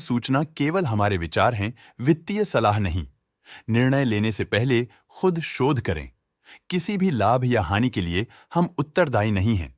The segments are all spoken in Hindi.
सूचना केवल हमारे विचार हैं, वित्तीय सलाह नहीं। निर्णय लेने से पहले खुद शोध करें। किसी भी लाभ या हानि के लिए हम उत्तरदायी नहीं हैं।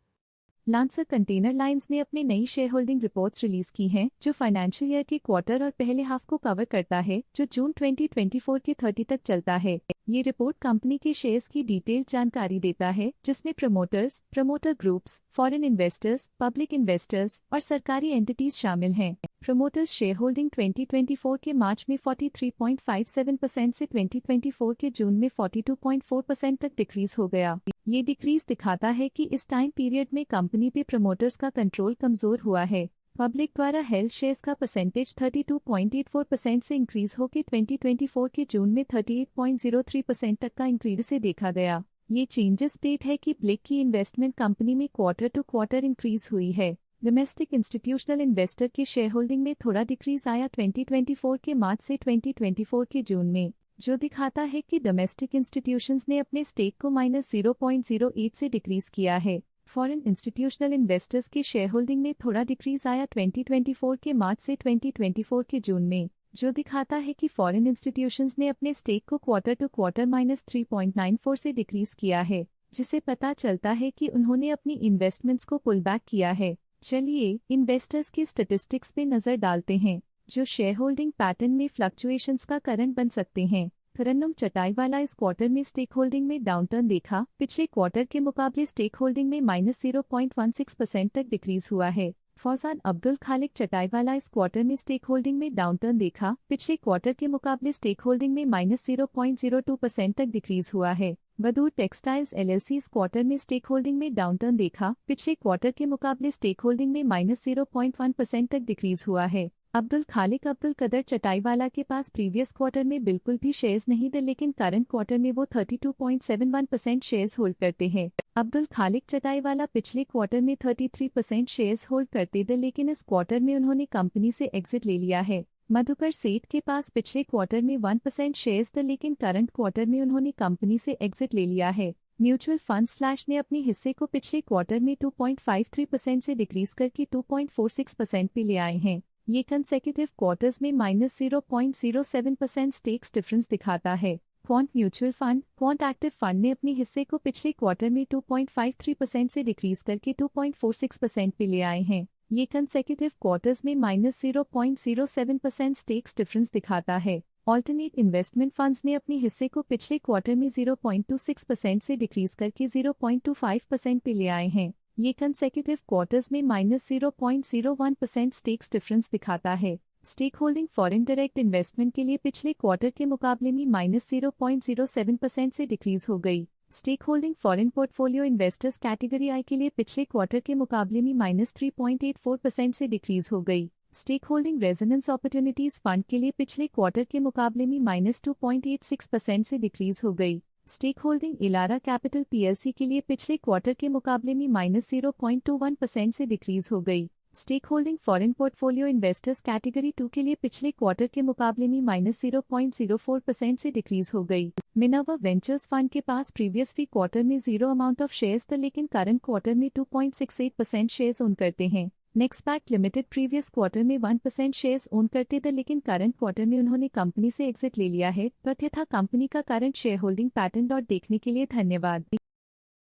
लांसर कंटेनर लाइंस ने अपनी नई शेयर होल्डिंग रिपोर्ट्स रिलीज की हैं, जो फाइनेंशियल ईयर के क्वार्टर और पहले हाफ को कवर करता है, जो जून 2024 के 30 तक चलता है। ये रिपोर्ट कंपनी के शेयर्स की डिटेल्ड जानकारी देता है, जिसमें promoters, promoter groups, foreign investors, public investors और सरकारी एंटिटीज शामिल हैं। प्रमोटर्स शेयर होल्डिंग 2024 के मार्च में 43.57% से 2024 के जून में 42.4% तक डिक्रीज हो गया। ये डिक्रीज दिखाता है कि इस टाइम पीरियड में कंपनी पे प्रमोटर्स का कंट्रोल कमजोर हुआ है। पब्लिक द्वारा हेल्ड शेयर्स का परसेंटेज 32.84% से इंक्रीज होकर 2024 के जून में 38.03% तक का इंक्रीज से देखा गया। ये चेंजेस स्टेट है कि ब्लिक की इन्वेस्टमेंट कंपनी में क्वार्टर टू क्वार्टर इंक्रीज हुई है। डोमेस्टिक इंस्टीट्यूशनल इन्वेस्टर के शेयर होल्डिंग में थोड़ा डिक्रीज आया 2024 के मार्च से 2024 के जून में, जो दिखाता है कि डोमेस्टिक इंस्टीट्यूशंस ने अपने स्टेक को -0.08 से डिक्रीज किया है। फॉरेन इंस्टीट्यूशनल इन्वेस्टर्स के शेयर होल्डिंग में थोड़ा डिक्रीज आया 2024 के मार्च से 2024 के जून में, जो दिखाता है कि फॉरेन इंस्टीट्यूशंस ने अपने स्टेक को क्वार्टर टू क्वार्टर -3.94 से डिक्रीज किया है, जिसे पता चलता है कि उन्होंने अपनी इन्वेस्टमेंट्स को पुल बैक किया है। चलिए इन्वेस्टर्स की स्टैटिस्टिक्स पे नजर डालते हैं, जो शेयर होल्डिंग पैटर्न में फ्लक्चुएशंस का कारण बन सकते हैं। तरन्नुम चटाईवाला इस क्वार्टर में स्टेक होल्डिंग में डाउनटर्न देखा। पिछले क्वार्टर के मुकाबले स्टेक होल्डिंग में -0.16% तक डिक्रीज हुआ है। फौजान अब्दुल खालिक चटाईवाला इस क्वार्टर में स्टेक होल्डिंग में डाउनटर्न देखा। पिछले क्वार्टर के मुकाबले स्टेक होल्डिंग में -0.02% तक डिक्रीज हुआ है। बदूर टेक्सटाइल्स एलएलसी इस क्वार्टर में स्टेक होल्डिंग में डाउनटर्न देखा। पिछले क्वार्टर के मुकाबले स्टेक होल्डिंग में -0.1% तक डिक्रीज हुआ है। अब्दुल खालिक अब्दुल कदर चटाईवाला के पास प्रीवियस क्वार्टर में बिल्कुल भी शेयर्स नहीं थे, लेकिन करंट क्वार्टर में वो 32.71% शेयर्स होल्ड करते हैं। अब्दुल खालिक चटाईवाला पिछले क्वार्टर में 33% शेयर्स होल्ड करते थे, लेकिन इस क्वार्टर में उन्होंने कंपनी से एग्जिट ले लिया है। मधुकर सेठ के पास पिछले क्वार्टर में 1% शेयर्स थे, लेकिन करंट क्वार्टर में उन्होंने कंपनी से एग्जिट ले लिया है। म्यूचुअल फंड स्लैश ने अपने हिस्से को पिछले क्वार्टर में 2.53% से डिक्रीज करके 2.46% पे ले आए हैं। ये कंसेक्यूटिव क्वार्टर्स में -0.07% स्टेक्स डिफरेंस दिखाता है। Quant mutual fund, quant active fund ने अपने हिस्से को पिछले क्वार्टर में 2.53% से डिक्रीज करके 2.46% पे ले आए हैं। ये कंसेक्यूटिव क्वार्टर्स में -0.07% स्टेक्स डिफरेंस दिखाता है। ऑल्टरनेट इन्वेस्टमेंट फंड्स ने अपने हिस्से को पिछले क्वार्टर में 0.26% से डिक्रीज करके 0.25% पे ले आए हैं। ये कंसेक्यूटिव क्वार्टर्स में -0.01% स्टेक्स डिफरेंस दिखाता है। Stake holding foreign direct investment के लिए पिछले क्वार्टर के मुकाबले में -0.07% से डिक्रीज हो गई। Stake holding foreign portfolio investors category I के लिए पिछले क्वार्टर के मुकाबले में -3.84% से डिक्रीज हो गई। Stake holding resonance opportunities fund के लिए पिछले क्वार्टर के मुकाबले में -2.86% से डिक्रीज हो गई। स्टेक होल्डिंग इलारा कैपिटल पीएलसी के लिए पिछले क्वार्टर के मुकाबले में -0.21% से डिक्रीज हो गई। Stake holding foreign portfolio investors category 2 के लिए पिछले क्वार्टर के मुकाबले में -0.04% से डिक्रीज हो गई। मिनर्वा वेंचर्स फंड के पास प्रीवियस वी क्वार्टर में 0 अमाउंट ऑफ शेयर्स थे, लेकिन करंट क्वार्टर में 2.68% शेयर्स ओन करते हैं। नेक्सपैक लिमिटेड प्रीवियस क्वार्टर में 1% शेयर्स ओन करते थे, लेकिन करंट क्वार्टर में उन्होंने कंपनी से एग्जिट ले लिया है। तथ्य था कंपनी का करंट शेयर होल्डिंग पैटर्न। देखने के लिए धन्यवाद।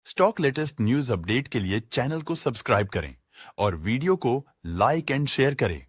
स्टॉक लेटेस्ट न्यूज अपडेट के लिए चैनल को सब्सक्राइब करें और वीडियो को लाइक एंड शेयर करें।